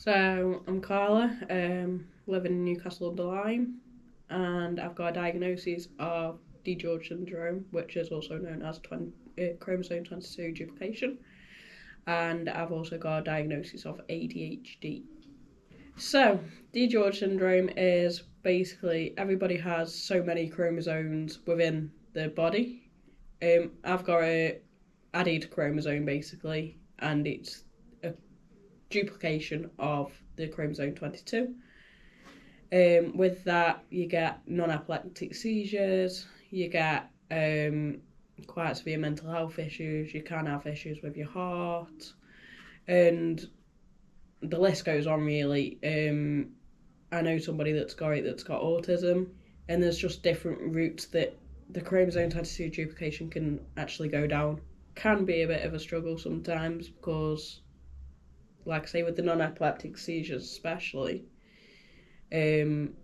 So I'm Karla, living in Newcastle under Lyme, and I've got a diagnosis of DiGeorge syndrome, which is also known as chromosome 22 duplication, and I've also got a diagnosis of ADHD. So, DiGeorge syndrome is basically everybody has so many chromosomes within their body. I've got a added chromosome basically, and it's a duplication of the chromosome 22. With that, you get non-epileptic seizures, you get quite severe mental health issues, you can have issues with your heart, and the list goes on really. I know somebody that's got autism, and there's just different routes that the chromosome 22 duplication can actually go down. Can be a bit of a struggle sometimes because, like I say, with the non-epileptic seizures especially, um,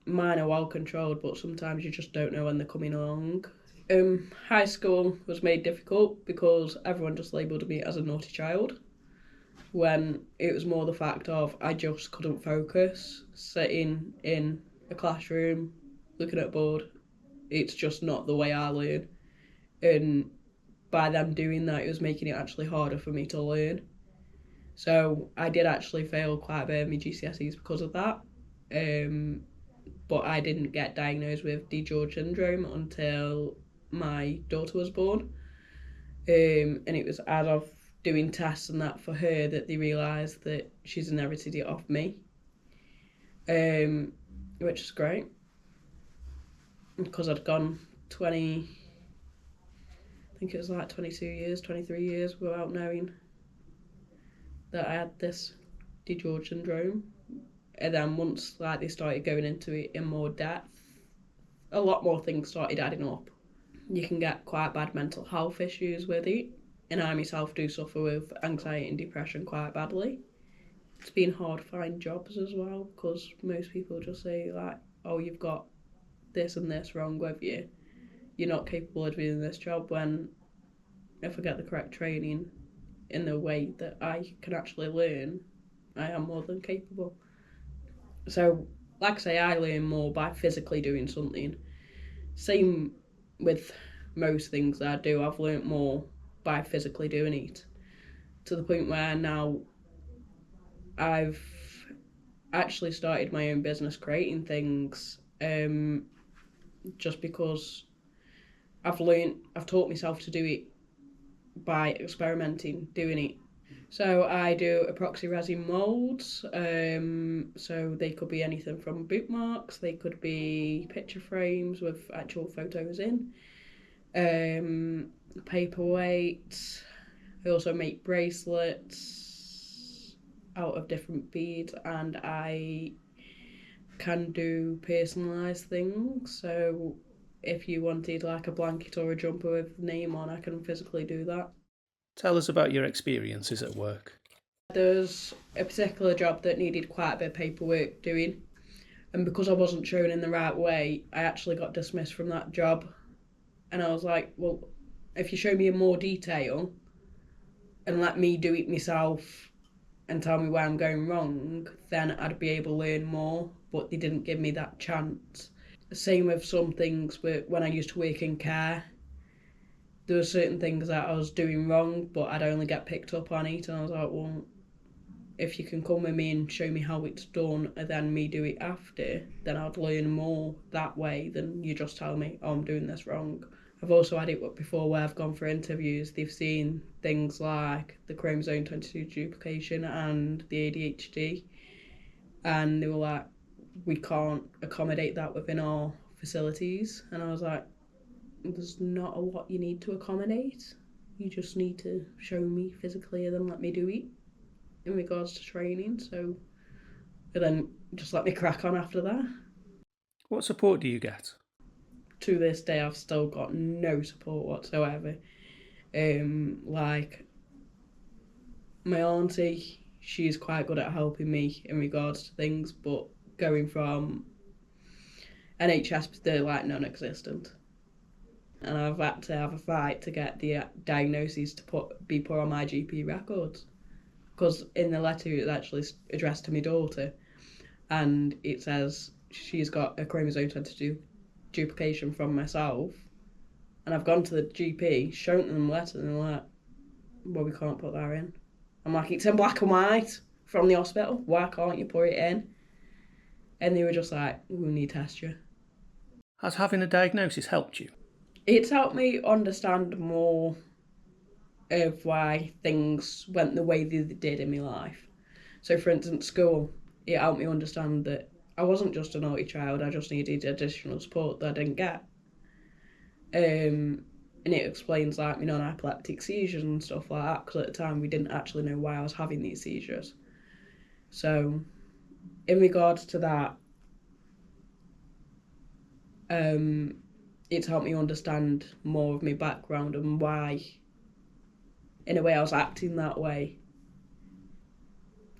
mine are well controlled, but sometimes you just don't know when they're coming along. High school was made difficult because everyone just labelled me as a naughty child, when it was more the fact of I just couldn't focus, sitting in a classroom, looking at a board. It's just not the way I learn. And by them doing that, it was making it actually harder for me to learn. So I did actually fail quite a bit of my GCSEs because of that. But I didn't get diagnosed with DiGeorge syndrome until my daughter was born. And it was as of doing tests and that for her that they realised that she's inherited it off me, which is great because I'd gone 20, I think it was like 22 years, 23 years without knowing that I had this DiGeorge syndrome. And then once they started going into it in more depth, a lot more things started adding up. You can get quite bad mental health issues with it, and I myself do suffer with anxiety and depression quite badly. It's been hard to find jobs as well because most people just say oh, you've got this and this wrong with you, you're not capable of doing this job, when if I get the correct training in the way that I can actually learn, I am more than capable. So, like I say, I learn more by physically doing something. Same with most things that I do, I've learnt more by physically doing it. To the point where now I've actually started my own business creating things, just because I've taught myself to do it by experimenting, doing it. So I do epoxy resin moulds. So they could be anything from bookmarks, they could be picture frames with actual photos in, paperweights. I also make bracelets out of different beads, and I can do personalised things. So if you wanted like a blanket or a jumper with name on, I can physically do that. Tell us about your experiences at work. There's a particular job that needed quite a bit of paperwork doing, and because I wasn't shown in the right way, I actually got dismissed from that job. And I was like, well, if you show me in more detail and let me do it myself and tell me where I'm going wrong, then I'd be able to learn more. But they didn't give me that chance. Same with some things. When I used to work in care, there were certain things that I was doing wrong, but I'd only get picked up on it, and I was like, well, if you can come with me and show me how it's done and then me do it after, then I'd learn more that way than you just tell me, oh, I'm doing this wrong. I've also had it before where I've gone for interviews, they've seen things like the chromosome 22 duplication and the ADHD, and they were like, we can't accommodate that within our facilities. And I was like, there's not a lot you need to accommodate. You just need to show me physically and then let me do it in regards to training. So, and then just let me crack on after that. What support do you get? To this day, I've still got no support whatsoever. Like my auntie, she's quite good at helping me in regards to things, but going from NHS, they're like non-existent. And I've had to have a fight to get the diagnosis to be put on my GP records. because in the letter it's actually addressed to my daughter, and it says she's got a chromosome 22 duplication from myself, and I've gone to the GP, shown them the letter, and they're like, well, we can't put that in. I'm like, it's in black and white from the hospital, why can't you put it in? And they were just like, we need to test you. Has having a diagnosis helped you? It's helped me understand more of why things went the way they did in my life. So, for instance, school, it helped me understand that I wasn't just a naughty child, I just needed additional support that I didn't get. And it explains like my non-epileptic seizures and stuff like that, because at the time we didn't actually know why I was having these seizures. So, in regards to that, it's helped me understand more of my background and why, in a way, I was acting that way.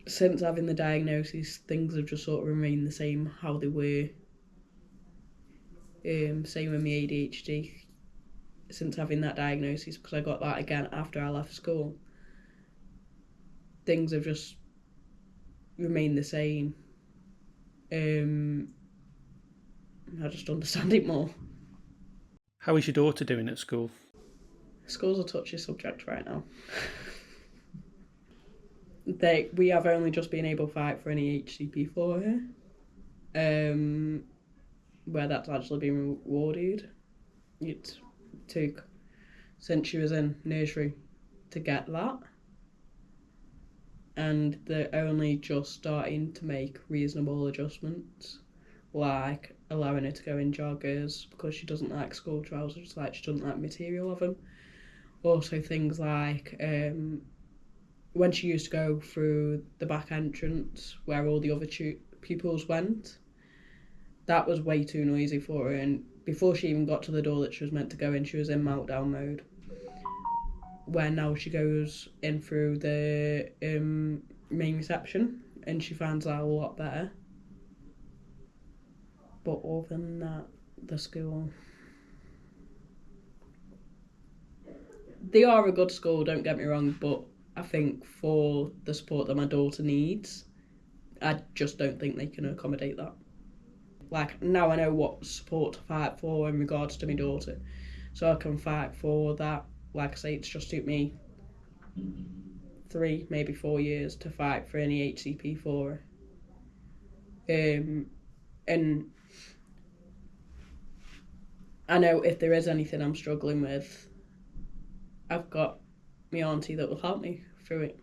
Since having the diagnosis, things have just sort of remained the same how they were. Same with my ADHD. Since having that diagnosis, because I got that again after I left school, things have just remained the same. I just understand it more. How is your daughter doing at school? School's a touchy subject right now. We have only just been able to fight for any HCP for her, where that's actually been rewarded. It took since she was in nursery to get that, and they're only just starting to make reasonable adjustments, like allowing her to go in joggers because she doesn't like school trousers, like she doesn't like material of them. Also things like when she used to go through the back entrance where all the other pupils went, that was way too noisy for her, and before she even got to the door that she was meant to go in, she was in meltdown mode. Where now she goes in through the main reception and she finds that a lot better. But other than that, the school, they are a good school, don't get me wrong, but I think for the support that my daughter needs, I just don't think they can accommodate that. Like, now I know what support to fight for in regards to my daughter, so I can fight for that. Like I say, it's just took me 3, maybe 4 years to fight for any HCP for her. And I know if there is anything I'm struggling with, I've got my auntie that will help me through it.